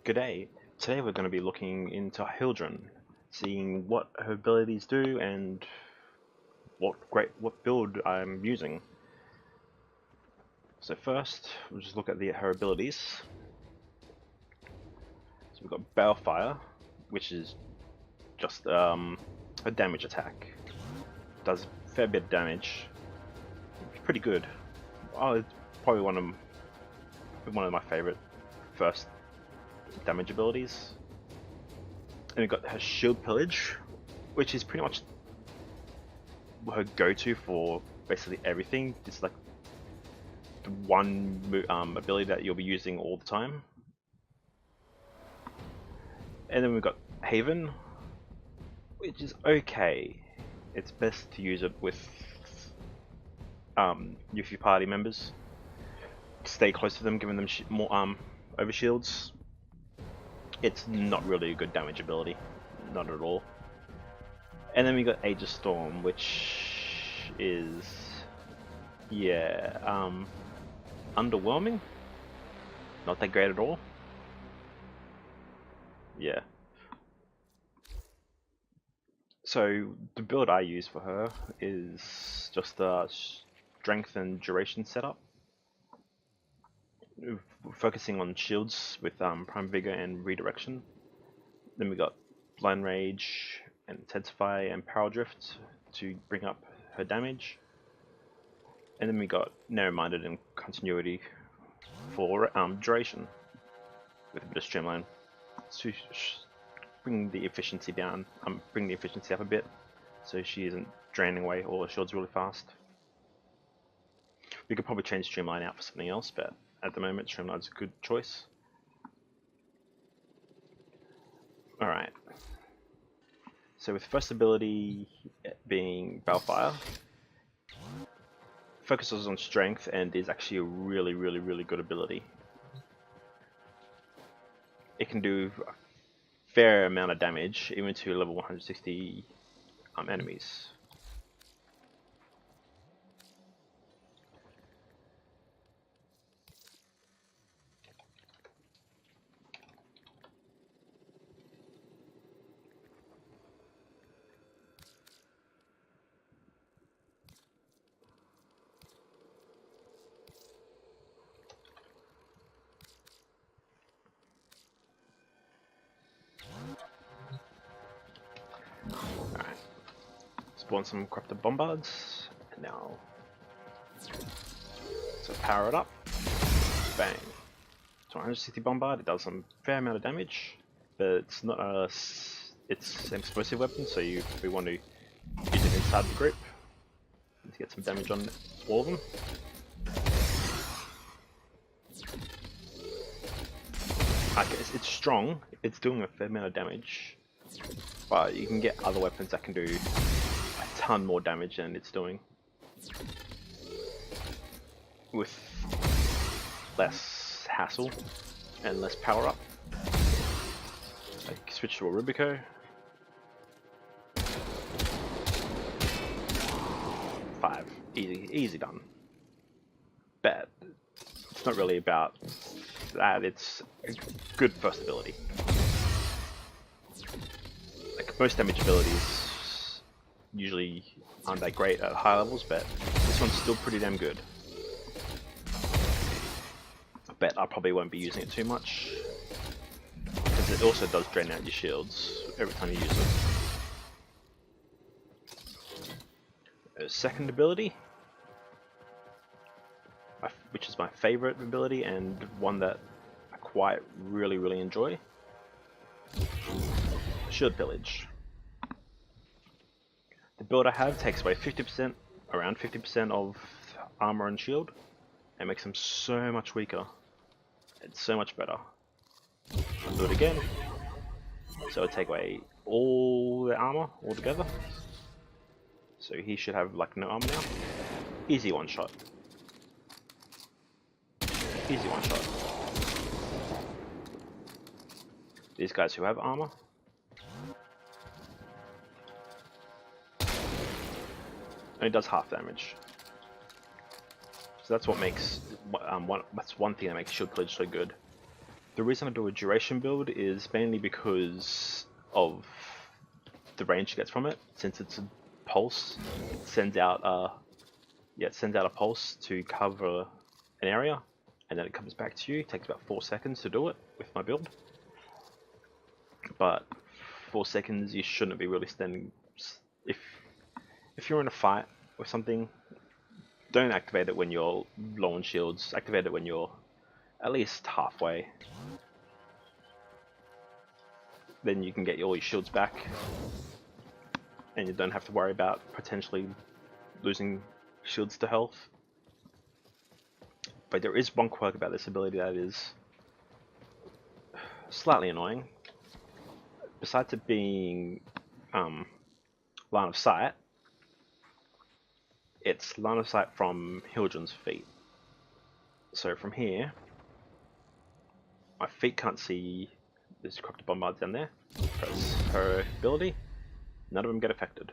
G'day. Today we're going to be looking into Hildryn, seeing what her abilities do and what build I'm using. So first, we'll just look at her abilities. So we've got Balefire, which is just a damage attack. Does a fair bit of damage. It's pretty good. Oh, it's probably one of my favorite first damage abilities. And we've got her shield pillage, which is pretty much her go-to for basically everything. It's like the one ability that you'll be using all the time. And then we've got Haven, which is okay. It's best to use it with your few party members. Stay close to them, giving them more overshields. It's not really a good damage ability, not at all. And then we got Aegis Storm, which is, yeah, underwhelming. Not that great at all. Yeah. So the build I use for her is just a strength and duration setup, focusing on shields with Prime Vigor and Redirection. Then we got Blind Rage and Intensify and Power Drift to bring up her damage. And then we got Narrow-Minded and Continuity for duration, with a bit of Streamline to bring the efficiency down, bring the efficiency up a bit, so she isn't draining away all her shields really fast. We could probably change Streamline out for something else, but at the moment Streamline's a good choice. Alright, so with first ability being Balefire, focuses on strength and is actually a really good ability. It can do a fair amount of damage, even to level 160 enemies. Alright, spawn some corrupted bombards, and now, so power it up, bang. So 160 bombard, it does some fair amount of damage, but it's not it's an explosive weapon, so we want to use it inside the group to get some damage on all of them. It's strong, it's doing a fair amount of damage, but you can get other weapons that can do a ton more damage than it's doing, with less hassle and less power up. I switch to a Rubico. 5, easy done. But it's not really about that, it's a good first ability. Like most damage abilities usually aren't that great at high levels, but this one's still pretty damn good. But I probably won't be using it too much, because it also does drain out your shields every time you use it. Second ability, which is my favorite ability and one that I quite really enjoy, Shield Pillage. The build I have takes away around 50% of armor and shield, and makes them so much weaker. It's so much better. I'll do it again. So it'll take away all the armor altogether. So he should have like no armor now. Easy one shot. Easy one shot. These guys who have armor, only does half damage. So that's what makes that's one thing that makes Shield Pillage so good. The reason I do a duration build is mainly because of the range it gets from it. Since it's a pulse, it sends out a pulse to cover an area, and then it comes back to you. It takes about 4 seconds to do it with my build. But 4 seconds, you shouldn't be really standing. If you're in a fight or something, don't activate it when you're low on shields. Activate it when you're at least halfway. Then you can get all your shields back, and you don't have to worry about potentially losing shields to health. But there is one quirk about this ability that is slightly annoying. Besides it being line of sight, it's line of sight from Hildryn's feet. So from here, my feet can't see this Crocodile Bombard down there. Press her ability, none of them get affected.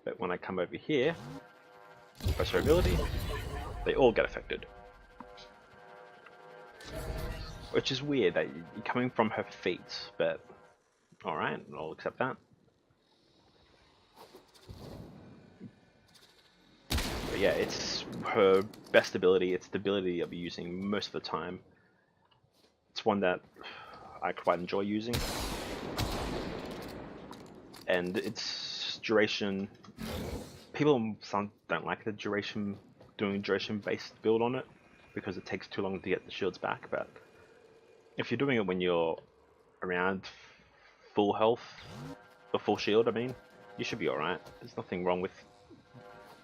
But when I come over here, press her ability, they all get affected. Which is weird that you're coming from her feet, but alright, I'll accept that. But yeah, it's her best ability, it's the ability I'll be using most of the time. It's one that I quite enjoy using. And its duration, people don't like the duration, doing a duration based build on it, because it takes too long to get the shields back, but if you're doing it when you're around full health, or full shield I mean, you should be alright. There's nothing wrong with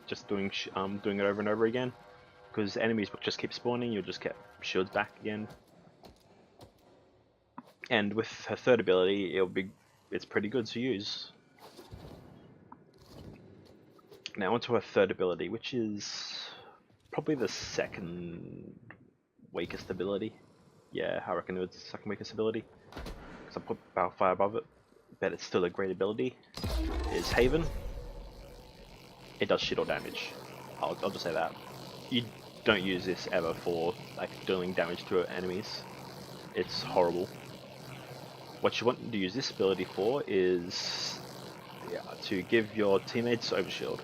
just doing it over and over again, because enemies will just keep spawning, you'll just get shields back again. And with her third ability, it's pretty good to use. Now onto her third ability, which is probably the second weakest ability. Yeah, I reckon it's the second weakest ability, because I put Balefire above it, but it's still a great ability. Is Haven. It does shit all damage. I'll just say that. You don't use this ever for like dealing damage to enemies. It's horrible. What you want to use this ability for is to give your teammates overshield,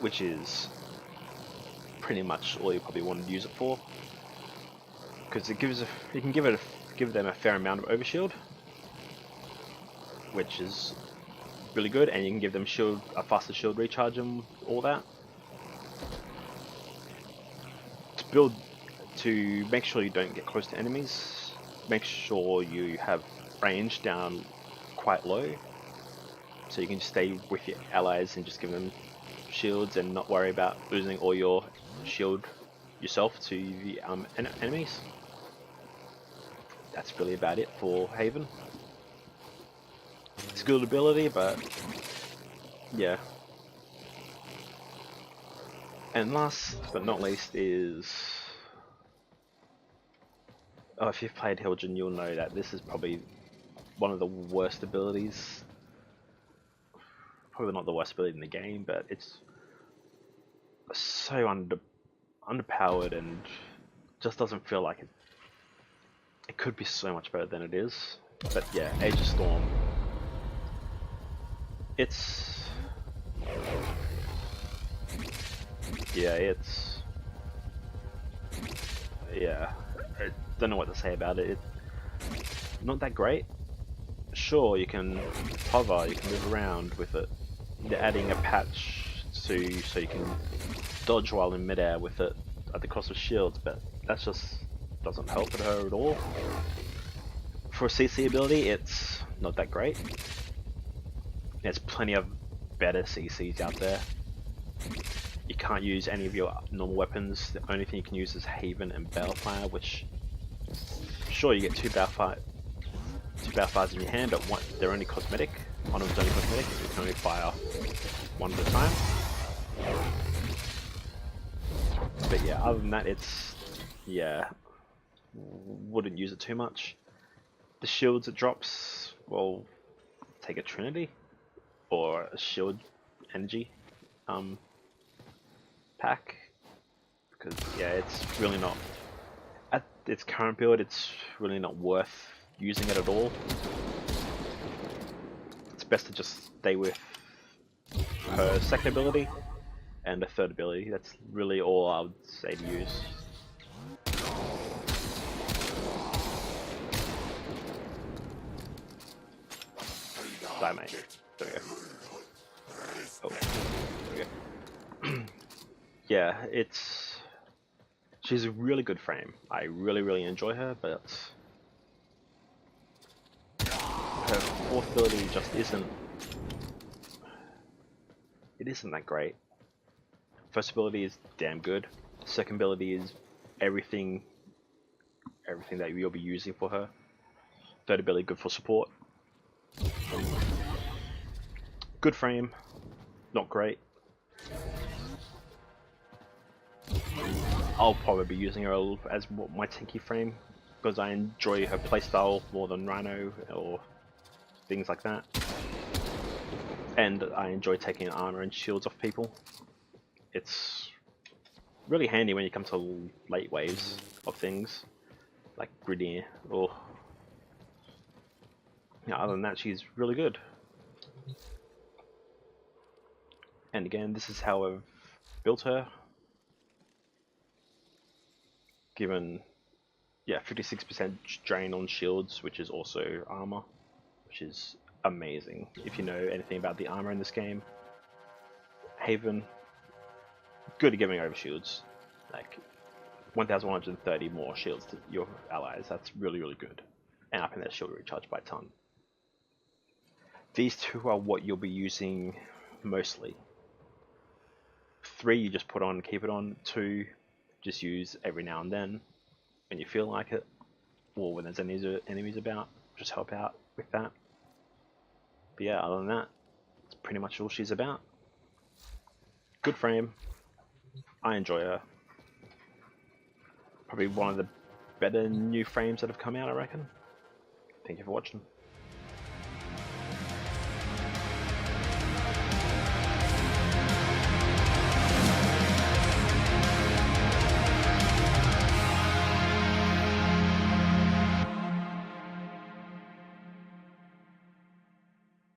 which is pretty much all you probably want to use it for, because it gives you can give them a fair amount of overshield, which is really good, and you can give them a faster shield recharge and all that. To make sure you don't get close to enemies, make sure you have range down quite low, so you can just stay with your allies and just give them shields and not worry about losing all your shield yourself to the enemies. That's really about it for Haven. It's a good ability, but yeah. And last but not least is, if you've played Hildryn, you'll know that this is probably one of the worst abilities. Probably not the worst ability in the game, but it's so underpowered and just doesn't feel like it. It could be so much better than it is. But yeah, Aegis Storm. I don't know what to say about it. It's not that great. Sure, you can hover, you can move around with it. They're adding a patch so you can dodge while in midair with it at the cost of shields, but that just doesn't help her at all. For a CC ability, it's not that great. There's plenty of better CCs out there. You can't use any of your normal weapons. The only thing you can use is Haven and Balefire, which, sure, you get two Balefires in your hand, but they're only cosmetic. One of them's only cosmetic, so you can only fire one at a time. But yeah, other than that, wouldn't use it too much. The shields it drops, well, take a Trinity or a shield energy pack, because yeah, it's really not, at its current build, it's really not worth using it at all. It's best to just stay with her second ability and a third ability. That's really all I would say to use. Die, mate. There we go. Oh, there we go. Yeah, she's a really good frame. I really enjoy her, but her fourth ability just isn't that great. First ability is damn good. Second ability is everything that you'll be using for her. Third ability good for support. Good frame, not great. I'll probably be using her as my tanky frame because I enjoy her playstyle more than Rhino or things like that. And I enjoy taking armor and shields off people. It's really handy when you come to late waves of things like Gridier or yeah, other than that, she's really good. And again, this is how I've built her. Given, yeah, 56% drain on shields, which is also armor, which is amazing. If you know anything about the armor in this game, Haven, good at giving over shields. Like 1,130 more shields to your allies. That's really good. And upping their shield recharge by a ton. These two are what you'll be using mostly. 3 you just put on, keep it on. 2 just use every now and then when you feel like it, or when there's enemies about, just help out with that. But yeah, other than that, it's pretty much all she's about. Good frame. I enjoy her. Probably one of the better new frames that have come out, I reckon. Thank you for watching.